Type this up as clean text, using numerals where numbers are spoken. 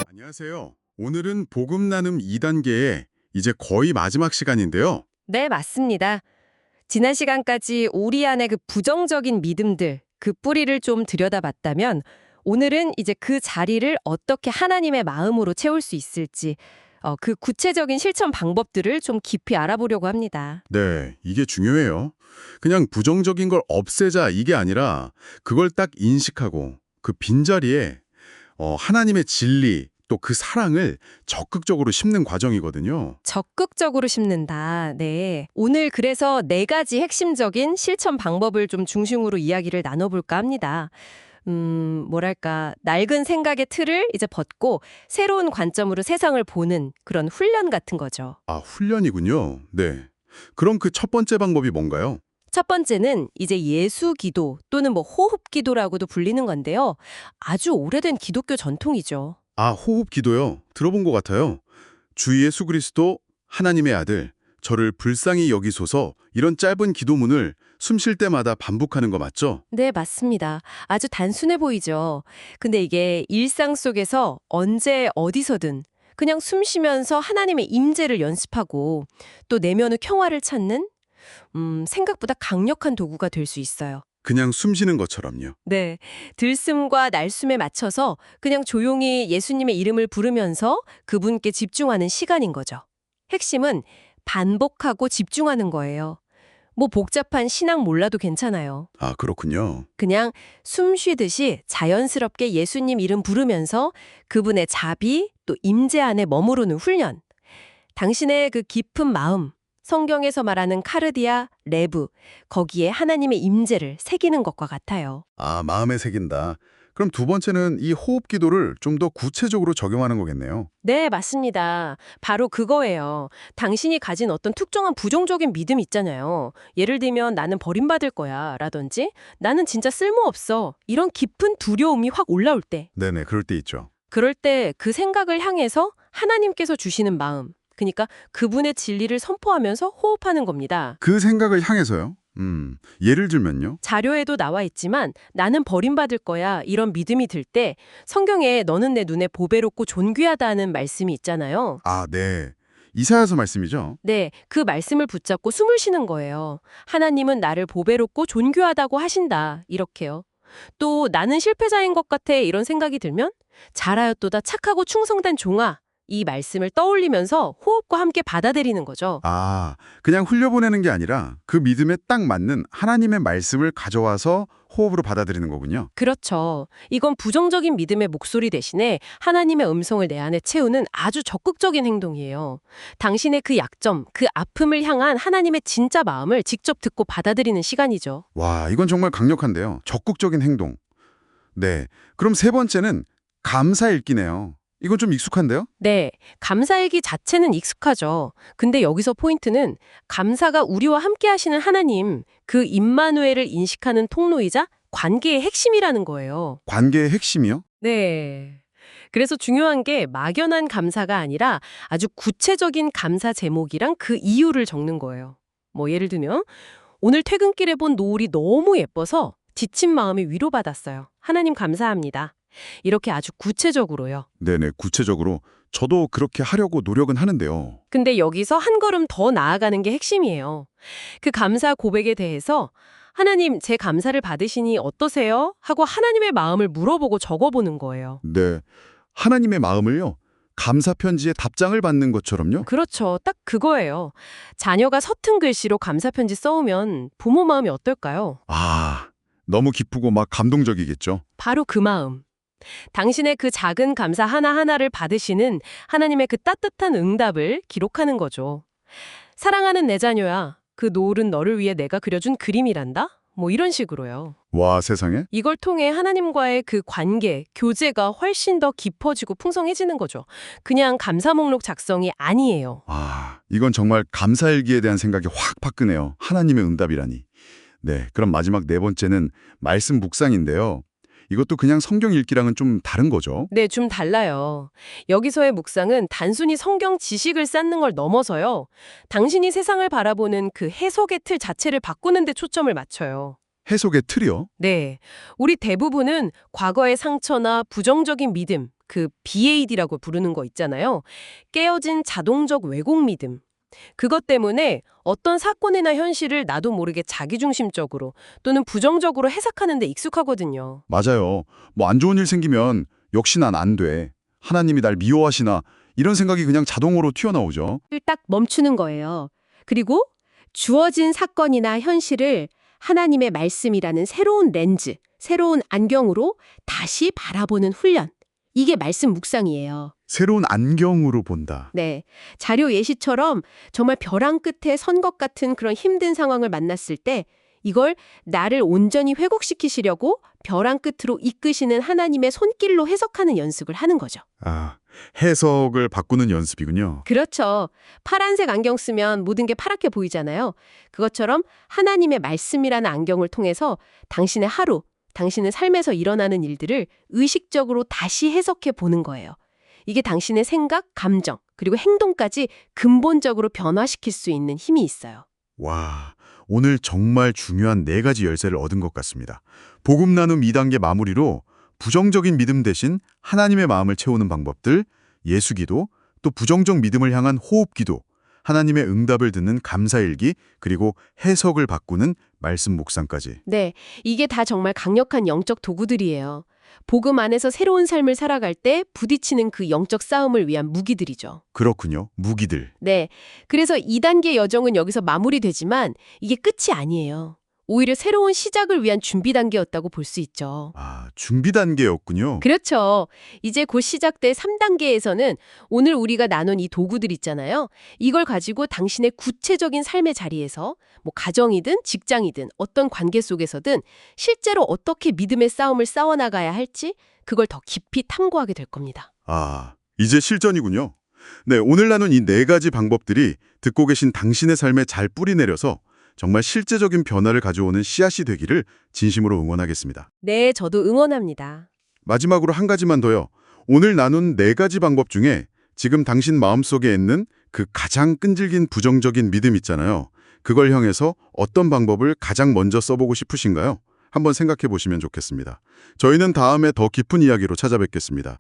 안녕하세요. 오늘은 복음 나눔 2단계의 이제 거의 마지막 시간인데요. 네, 맞습니다. 지난 시간까지 우리 안의 그 부정적인 믿음들, 그 뿌리를 좀 들여다봤다면 오늘은 이제 그 자리를 어떻게 하나님의 마음으로 채울 수 있을지 그 구체적인 실천 방법들을 좀 깊이 알아보려고 합니다. 네, 이게 중요해요. 그냥 부정적인 걸 없애자 이게 아니라 그걸 딱 인식하고 그 빈자리에 하나님의 진리 또 그 사랑을 적극적으로 심는 과정이거든요. 적극적으로 심는다. 네. 오늘 그래서 4가지 핵심적인 실천 방법을 좀 중심으로 이야기를 나눠볼까 합니다. 뭐랄까, 낡은 생각의 틀을 이제 벗고 새로운 관점으로 세상을 보는 그런 훈련 같은 거죠. 아, 훈련이군요. 네. 그럼 그 첫 번째 방법이 뭔가요? 첫 번째는 이제 예수 기도 또는 뭐 호흡 기도라고도 불리는 건데요. 아주 오래된 기독교 전통이죠. 아, 호흡 기도요. 들어본 것 같아요. 주 예수 그리스도 하나님의 아들, 저를 불쌍히 여기소서 이런 짧은 기도문을 숨 쉴 때마다 반복하는 거 맞죠? 네, 맞습니다. 아주 단순해 보이죠. 근데 이게 일상 속에서 언제 어디서든 그냥 숨 쉬면서 하나님의 임재를 연습하고 또 내면의 평화를 찾는 생각보다 강력한 도구가 될 수 있어요. 그냥 숨 쉬는 것처럼요. 네. 들숨과 날숨에 맞춰서 그냥 조용히 예수님의 이름을 부르면서 그분께 집중하는 시간인 거죠. 핵심은 반복하고 집중하는 거예요. 뭐 복잡한 신앙 몰라도 괜찮아요. 아, 그렇군요. 그냥 숨 쉬듯이 자연스럽게 예수님 이름 부르면서 그분의 자비 또 임재 안에 머무르는 훈련. 당신의 그 깊은 마음, 성경에서 말하는 카르디아, 레브, 거기에 하나님의 임재를 새기는 것과 같아요. 아, 마음에 새긴다. 그럼 두 번째는 이 호흡 기도를 좀 더 구체적으로 적용하는 거겠네요. 네, 맞습니다. 바로 그거예요. 당신이 가진 어떤 특정한 부정적인 믿음 있잖아요. 예를 들면 나는 버림받을 거야 라든지 나는 진짜 쓸모없어 이런 깊은 두려움이 확 올라올 때 네네, 그럴 때 있죠. 그럴 때 그 생각을 향해서 하나님께서 주시는 마음 그러니까 그분의 진리를 선포하면서 호흡하는 겁니다. 그 생각을 향해서요? 예를 들면요? 자료에도 나와 있지만 나는 버림받을 거야 이런 믿음이 들 때 성경에 너는 내 눈에 보배롭고 존귀하다는 말씀이 있잖아요. 아, 네. 이사야서 말씀이죠? 네, 그 말씀을 붙잡고 숨을 쉬는 거예요. 하나님은 나를 보배롭고 존귀하다고 하신다. 이렇게요. 또 나는 실패자인 것 같아 이런 생각이 들면 잘하였도다 착하고 충성된 종아 이 말씀을 떠올리면서 호흡과 함께 받아들이는 거죠. 아, 그냥 흘려보내는 게 아니라 그 믿음에 딱 맞는 하나님의 말씀을 가져와서 호흡으로 받아들이는 거군요. 그렇죠. 이건 부정적인 믿음의 목소리 대신에 하나님의 음성을 내 안에 채우는 아주 적극적인 행동이에요. 당신의 그 약점, 그 아픔을 향한 하나님의 진짜 마음을 직접 듣고 받아들이는 시간이죠. 와, 이건 정말 강력한데요. 적극적인 행동. 네. 그럼 세 번째는 감사 읽기네요. 이건 좀 익숙한데요? 네, 감사일기 자체는 익숙하죠. 근데 여기서 포인트는 감사가 우리와 함께 하시는 하나님, 그 임마누엘을 인식하는 통로이자 관계의 핵심이라는 거예요. 관계의 핵심이요? 네. 그래서 중요한 게 막연한 감사가 아니라 아주 구체적인 감사 제목이랑 그 이유를 적는 거예요. 뭐 예를 들면 오늘 퇴근길에 본 노을이 너무 예뻐서 지친 마음이 위로받았어요. 하나님 감사합니다. 이렇게 아주 구체적으로요. 네네, 구체적으로 저도 그렇게 하려고 노력은 하는데요. 근데 여기서 한 걸음 더 나아가는 게 핵심이에요. 그 감사 고백에 대해서 하나님, 제 감사를 받으시니 어떠세요? 하고 하나님의 마음을 물어보고 적어보는 거예요. 네, 하나님의 마음을요. 감사 편지에 답장을 받는 것처럼요. 그렇죠. 딱 그거예요. 자녀가 서툰 글씨로 감사 편지 써오면 부모 마음이 어떨까요? 아, 너무 기쁘고 막 감동적이겠죠. 바로 그 마음. 당신의 그 작은 감사 하나하나를 받으시는 하나님의 그 따뜻한 응답을 기록하는 거죠. 사랑하는 내 자녀야, 그 노을은 너를 위해 내가 그려준 그림이란다? 뭐 이런 식으로요. 와, 세상에? 이걸 통해 하나님과의 그 관계, 교제가 훨씬 더 깊어지고 풍성해지는 거죠. 그냥 감사 목록 작성이 아니에요. 아, 이건 정말 감사일기에 대한 생각이 확 바뀌네요. 하나님의 응답이라니. 네, 그럼 마지막 네 번째는 말씀 묵상인데요. 이것도 그냥 성경 읽기랑은 좀 다른 거죠. 네, 좀 달라요. 여기서의 묵상은 단순히 성경 지식을 쌓는 걸 넘어서요. 당신이 세상을 바라보는 그 해석의 틀 자체를 바꾸는 데 초점을 맞춰요. 해석의 틀이요? 네. 우리 대부분은 과거의 상처나 부정적인 믿음, 그 BAD라고 부르는 거 있잖아요. 깨어진 자동적 왜곡 믿음. 그것 때문에 어떤 사건이나 현실을 나도 모르게 자기중심적으로 또는 부정적으로 해석하는 데 익숙하거든요. 맞아요. 뭐 안 좋은 일 생기면 역시 난 안 돼. 하나님이 날 미워하시나 이런 생각이 그냥 자동으로 튀어나오죠. 딱 멈추는 거예요. 그리고 주어진 사건이나 현실을 하나님의 말씀이라는 새로운 렌즈, 새로운 안경으로 다시 바라보는 훈련. 이게 말씀 묵상이에요. 새로운 안경으로 본다. 네. 자료 예시처럼 정말 벼랑 끝에 선 것 같은 그런 힘든 상황을 만났을 때 이걸 나를 온전히 회복시키시려고 벼랑 끝으로 이끄시는 하나님의 손길로 해석하는 연습을 하는 거죠. 아, 해석을 바꾸는 연습이군요. 그렇죠. 파란색 안경 쓰면 모든 게 파랗게 보이잖아요. 그것처럼 하나님의 말씀이라는 안경을 통해서 당신의 하루, 당신의 삶에서 일어나는 일들을 의식적으로 다시 해석해 보는 거예요. 이게 당신의 생각, 감정, 그리고 행동까지 근본적으로 변화시킬 수 있는 힘이 있어요. 와, 오늘 정말 중요한 4가지 열쇠를 얻은 것 같습니다. 복음 나눔 2단계 마무리로 부정적인 믿음 대신 하나님의 마음을 채우는 방법들, 예수기도, 또 부정적 믿음을 향한 호흡기도, 하나님의 응답을 듣는 감사일기, 그리고 해석을 바꾸는 말씀 묵상까지. 네, 이게 다 정말 강력한 영적 도구들이에요. 복음 안에서 새로운 삶을 살아갈 때 부딪히는 그 영적 싸움을 위한 무기들이죠. 그렇군요. 무기들. 네, 그래서 2단계 여정은 여기서 마무리되지만 이게 끝이 아니에요. 오히려 새로운 시작을 위한 준비 단계였다고 볼 수 있죠. 아, 준비 단계였군요. 그렇죠. 이제 곧 시작될 3단계에서는 오늘 우리가 나눈 이 도구들 있잖아요. 이걸 가지고 당신의 구체적인 삶의 자리에서 뭐 가정이든 직장이든 어떤 관계 속에서든 실제로 어떻게 믿음의 싸움을 싸워나가야 할지 그걸 더 깊이 탐구하게 될 겁니다. 아, 이제 실전이군요. 네, 오늘 나눈 이 4가지 방법들이 듣고 계신 당신의 삶에 잘 뿌리내려서 정말 실제적인 변화를 가져오는 씨앗이 되기를 진심으로 응원하겠습니다. 네, 저도 응원합니다. 마지막으로 한 가지만 더요. 오늘 나눈 4가지 방법 중에 지금 당신 마음속에 있는 그 가장 끈질긴 부정적인 믿음 있잖아요. 그걸 향해서 어떤 방법을 가장 먼저 써보고 싶으신가요? 한번 생각해 보시면 좋겠습니다. 저희는 다음에 더 깊은 이야기로 찾아뵙겠습니다.